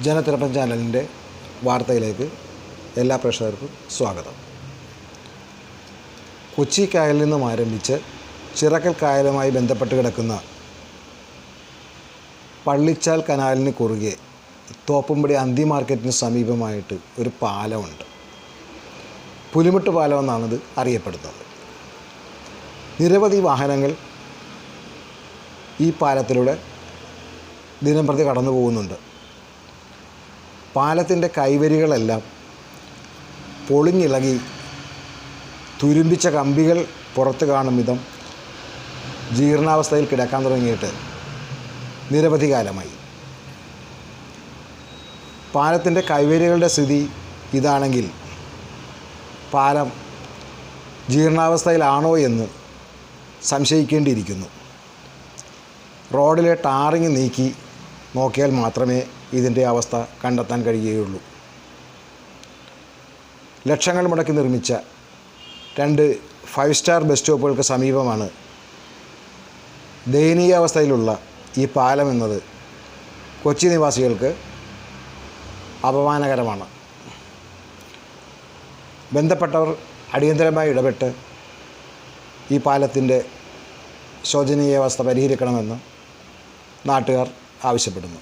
ജനത്തിരപ്പൻ ചാനലിൻ്റെ വാർത്തയിലേക്ക് എല്ലാ പ്രേക്ഷകർക്കും സ്വാഗതം. കൊച്ചി കായലിൽ നിന്നും ആരംഭിച്ച് ചിറക്കൽ കായലുമായി ബന്ധപ്പെട്ട് കിടക്കുന്ന പള്ളിച്ചാൽ കനാലിന് കുറുകെ തോപ്പുംപടി അന്തി മാർക്കറ്റിന് സമീപമായിട്ട് ഒരു പാലമുണ്ട്. പുലിമുട്ട് പാലം എന്നാണിത് അറിയപ്പെടുന്നത്. നിരവധി വാഹനങ്ങൾ ഈ പാലത്തിലൂടെ ദിനംപ്രതി കടന്നു പോകുന്നുണ്ട്. പാലത്തിൻ്റെ കൈവരികളെല്ലാം പൊളിഞ്ഞിളകി തുരുമ്പിച്ച കമ്പികൾ പുറത്ത് കാണും വിധം ജീർണാവസ്ഥയിൽ കിടക്കാൻ തുടങ്ങിയിട്ട് നിരവധി കാലമായി. പാലത്തിൻ്റെ കൈവരികളുടെ സ്ഥിതി ഇതാണെങ്കിൽ പാലം ജീർണാവസ്ഥയിലാണോ എന്ന് സംശയിക്കേണ്ടിയിരിക്കുന്നു. റോഡിലെ ടാറിങ് നീക്കി നോക്കിയാൽ മാത്രമേ ഇതിൻ്റെ അവസ്ഥ കണ്ടെത്താൻ കഴിയുകയുള്ളൂ. ലക്ഷങ്ങൾ മുടക്കി നിർമ്മിച്ച 2 5 സ്റ്റാർ ബസ് സ്റ്റോപ്പുകൾക്ക് സമീപമാണ് ദയനീയാവസ്ഥയിലുള്ള ഈ പാലം എന്നത് കൊച്ചി നിവാസികൾക്ക് അപമാനകരമാണ്. ബന്ധപ്പെട്ടവർ അടിയന്തരമായി ഇടപെട്ട് ഈ പാലത്തിൻ്റെ ശോചനീയാവസ്ഥ പരിഹരിക്കണമെന്ന് നാട്ടുകാർ ആവശ്യപ്പെടുന്നു.